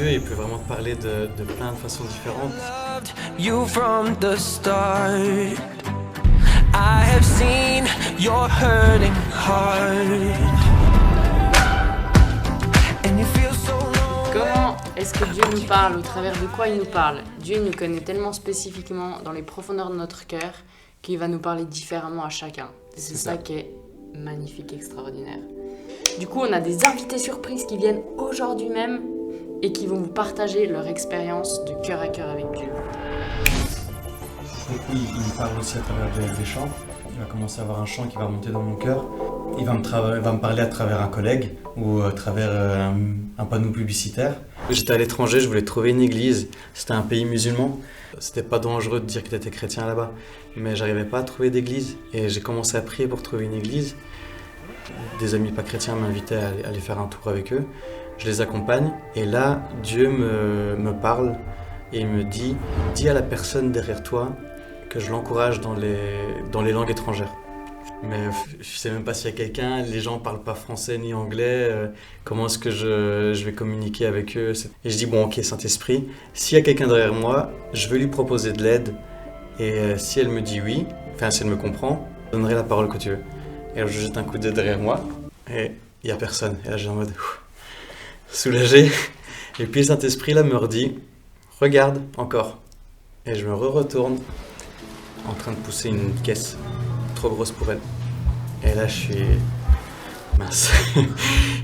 Dieu, il peut vraiment te parler de plein de façons différentes. You from the start. I have seen your hurting heart. And you feel so long. Comment est-ce que Dieu nous parle? Au travers de quoi il nous parle? Dieu nous connaît tellement spécifiquement dans les profondeurs de notre cœur qu'il va nous parler différemment à chacun. C'est ça qui est magnifique, extraordinaire. Du coup, on a des invités surprises qui viennent aujourd'hui même et qui vont vous partager leur expérience de cœur à cœur avec Dieu. Il me parle aussi à travers des chants. Il va commencer à avoir un chant qui va remonter dans mon cœur. Il va me parler à travers un collègue ou à travers un panneau publicitaire. J'étais à l'étranger, je voulais trouver une église. C'était un pays musulman. C'était pas dangereux de dire que tu étais chrétien là-bas. Mais j'arrivais pas à trouver d'église. Et j'ai commencé à prier pour trouver une église. Des amis pas chrétiens m'invitaient à aller faire un tour avec eux. Je les accompagne. Et là, Dieu me parle et il me dit « Dis à la personne derrière toi que je l'encourage dans les langues étrangères. » Mais je sais même pas s'il y a quelqu'un, les gens parlent pas français ni anglais, comment est-ce que je vais communiquer avec eux? Et je dis bon ok Saint-Esprit, s'il y a quelqu'un derrière moi, je vais lui proposer de l'aide et si elle me dit oui, enfin si elle me comprend, je donnerai la parole que tu veux. Et alors je jette un coup d'œil derrière moi et il y a personne. Et là j'ai en mode soulagé. Et puis le Saint-Esprit là me redit regarde encore. Et je me retourne en train de pousser une caisse trop grosse pour elle. Et là, je suis mince.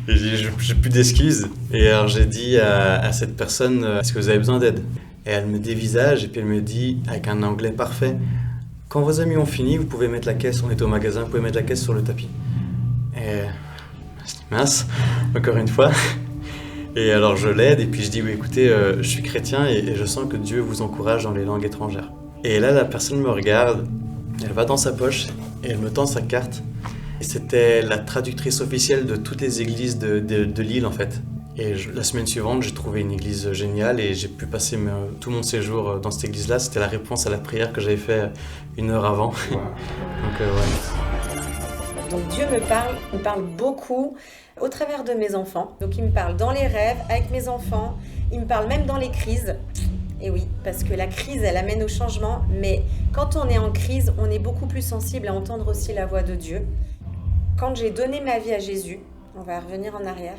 Et j'ai plus d'excuses. Et alors, j'ai dit à cette personne, est-ce que vous avez besoin d'aide? Et elle me dévisage et puis elle me dit, avec un anglais parfait, quand vos amis ont fini, vous pouvez mettre la caisse, on est au magasin, vous pouvez mettre la caisse sur le tapis. Et je dis, mince, encore une fois. Et alors, je l'aide et puis je dis, oui, écoutez, je suis chrétien et je sens que Dieu vous encourage dans les langues étrangères. Et là, la personne me regarde, elle va dans sa poche et elle me tend sa carte. Et c'était la traductrice officielle de toutes les églises de l'île en fait. Et la semaine suivante, j'ai trouvé une église géniale et j'ai pu passer tout mon séjour dans cette église-là. C'était la réponse à la prière que j'avais fait 1 heure avant. Wow. Donc ouais. Donc Dieu me parle beaucoup au travers de mes enfants. Donc il me parle dans les rêves, avec mes enfants, il me parle même dans les crises. Et oui, parce que la crise, elle amène au changement, mais quand on est en crise, on est beaucoup plus sensible à entendre aussi la voix de Dieu. Quand j'ai donné ma vie à Jésus, on va revenir en arrière,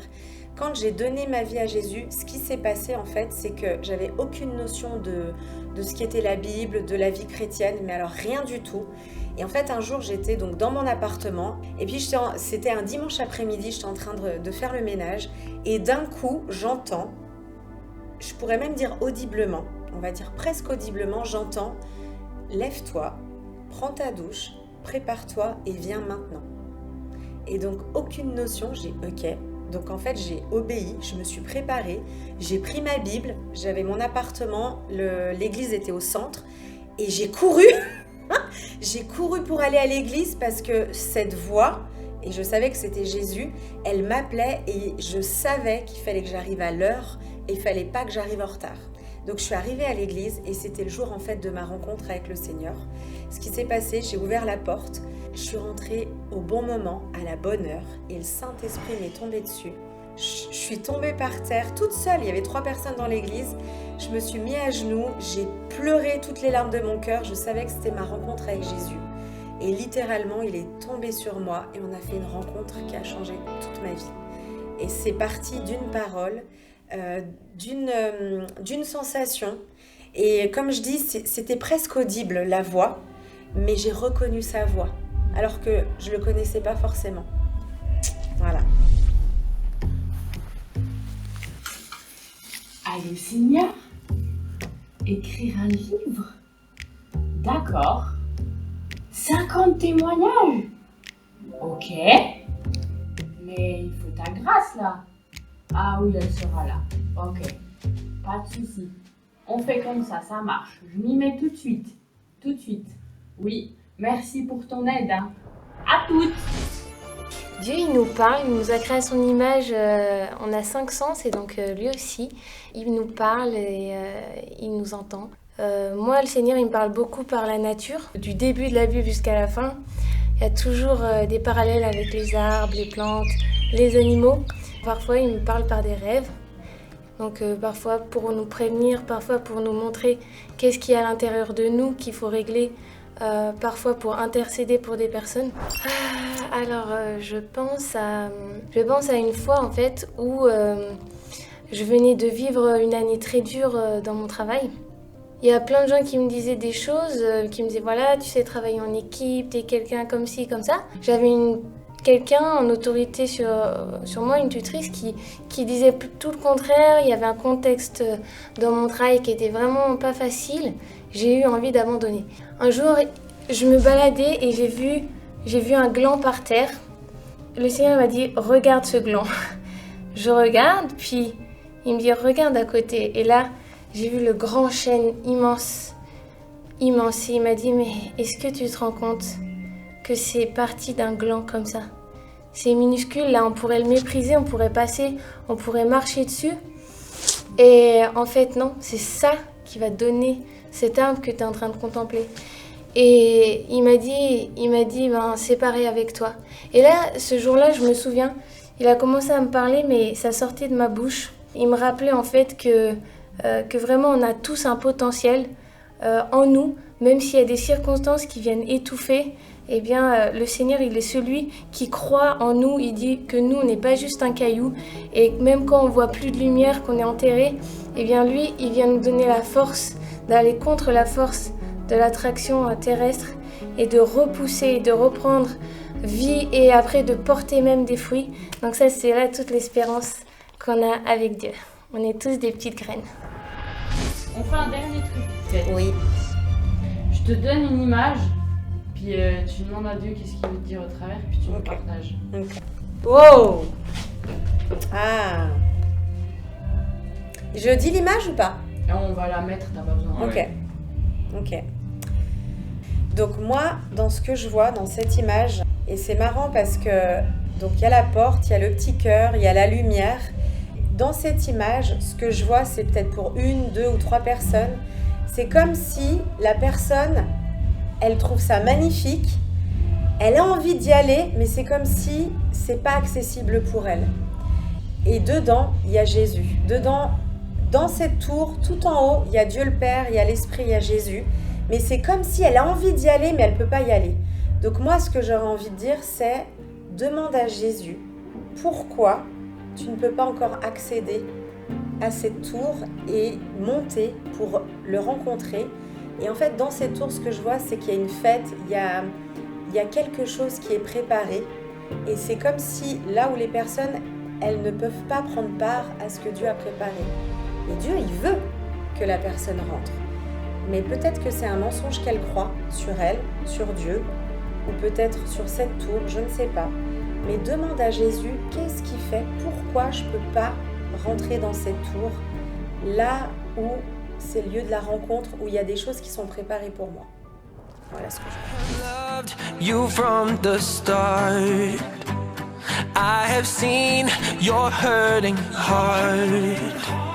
quand j'ai donné ma vie à Jésus, ce qui s'est passé en fait, c'est que j'avais aucune notion de ce qu'était la Bible, de la vie chrétienne, mais alors rien du tout. Et en fait, un jour, j'étais donc dans mon appartement, et puis c'était un dimanche après-midi, j'étais en train de faire le ménage, et d'un coup, j'entends, je pourrais même dire audiblement, on va dire presque audiblement, j'entends « Lève-toi, prends ta douche, prépare-toi et viens maintenant ». Et donc, aucune notion, j'ai « Ok ». Donc en fait, j'ai obéi, je me suis préparée, j'ai pris ma Bible, j'avais mon appartement, l'église était au centre, et j'ai couru j'ai couru pour aller à l'église parce que cette voix, et je savais que c'était Jésus, elle m'appelait et je savais qu'il fallait que j'arrive à l'heure et il fallait pas que j'arrive en retard. Donc je suis arrivée à l'église et c'était le jour en fait de ma rencontre avec le Seigneur. Ce qui s'est passé, j'ai ouvert la porte, je suis rentrée au bon moment, à la bonne heure et le Saint-Esprit m'est tombé dessus. Je suis tombée par terre toute seule, il y avait 3 personnes dans l'église. Je me suis mis à genoux, j'ai pleuré toutes les larmes de mon cœur, je savais que c'était ma rencontre avec Jésus. Et littéralement, il est tombé sur moi et on a fait une rencontre qui a changé toute ma vie. Et c'est parti d'une parole, d'une sensation. Et comme je dis, c'était presque audible la voix, mais j'ai reconnu sa voix, alors que je ne le connaissais pas forcément. Voilà. Allez, Seigneur, écrire un livre. D'accord. 50 témoignages. Ok. Mais il faut ta grâce là. Ah oui, elle sera là. Ok. Pas de souci. On fait comme ça marche. Je m'y mets tout de suite. Tout de suite. Oui, merci pour ton aide. Hein. À toutes. Dieu, il nous parle, il nous a créé à son image, on a 5 sens et donc lui aussi, il nous parle et il nous entend. Moi, le Seigneur, il me parle beaucoup par la nature, du début de la Bible jusqu'à la fin. Il y a toujours des parallèles avec les arbres, les plantes, les animaux. Parfois, il me parle par des rêves. Donc parfois pour nous prévenir, parfois pour nous montrer qu'est-ce qu'il y a à l'intérieur de nous qu'il faut régler, parfois pour intercéder pour des personnes. Je pense à une fois en fait où je venais de vivre une année très dure dans mon travail. Il y a plein de gens qui me disaient des choses, qui me disaient voilà, tu sais travailler en équipe, t'es quelqu'un comme ci, comme ça. J'avais quelqu'un en autorité sur moi, une tutrice qui disait tout le contraire. Il y avait un contexte dans mon travail qui était vraiment pas facile. J'ai eu envie d'abandonner. Un jour, je me baladais et j'ai vu un gland par terre. Le Seigneur m'a dit regarde ce gland. Je regarde, puis il me dit regarde à côté. Et là, j'ai vu le grand chêne immense. Et il m'a dit mais est-ce que tu te rends compte que c'est parti d'un gland comme ça? C'est minuscule, là on pourrait le mépriser, on pourrait passer, on pourrait marcher dessus. Et en fait non, c'est ça qui va donner cet arbre que tu es en train de contempler. Et il m'a dit ben, c'est pareil avec toi. Et là, ce jour-là, je me souviens, il a commencé à me parler, mais ça sortait de ma bouche. Il me rappelait en fait que vraiment on a tous un potentiel en nous, même s'il y a des circonstances qui viennent étouffer. Eh bien, le Seigneur, il est celui qui croit en nous. Il dit que nous, on n'est pas juste un caillou. Et même quand on voit plus de lumière, qu'on est enterré, eh bien, lui, il vient nous donner la force d'aller contre la force de l'attraction terrestre et de repousser, de reprendre vie et après de porter même des fruits. Donc ça, c'est là toute l'espérance qu'on a avec Dieu. On est tous des petites graines. On fait un dernier truc, peut-être. Oui. Je te donne une image, puis tu demandes à Dieu qu'est-ce qu'il veut te dire au travers, puis tu me partages. Okay. Wow. Ah. Je dis l'image ou pas? Et on va la mettre, t'as pas besoin. Ok. Donc moi, dans ce que je vois, dans cette image, et c'est marrant parce que donc il y a la porte, il y a le petit cœur, il y a la lumière. Dans cette image, ce que je vois, c'est peut-être pour 1, 2 ou 3 personnes. C'est comme si la personne, elle trouve ça magnifique, elle a envie d'y aller, mais c'est comme si c'est pas accessible pour elle. Et dedans, il y a Jésus. Dedans, dans cette tour, tout en haut, il y a Dieu le Père, il y a l'Esprit, il y a Jésus. Mais c'est comme si elle a envie d'y aller, mais elle ne peut pas y aller. Donc moi, ce que j'aurais envie de dire, c'est demande à Jésus pourquoi tu ne peux pas encore accéder à cette tour et monter pour le rencontrer. Et en fait, dans cette tour, ce que je vois, c'est qu'il y a une fête, il y a quelque chose qui est préparé. Et c'est comme si là où les personnes, elles ne peuvent pas prendre part à ce que Dieu a préparé. Et Dieu, il veut que la personne rentre. Mais peut-être que c'est un mensonge qu'elle croit sur elle, sur Dieu, ou peut-être sur cette tour, je ne sais pas. Mais demande à Jésus, qu'est-ce qui fait, pourquoi je ne peux pas rentrer dans cette tour, là où c'est le lieu de la rencontre, où il y a des choses qui sont préparées pour moi. Voilà ce que je Loved you from the start. I have seen your hurting heart.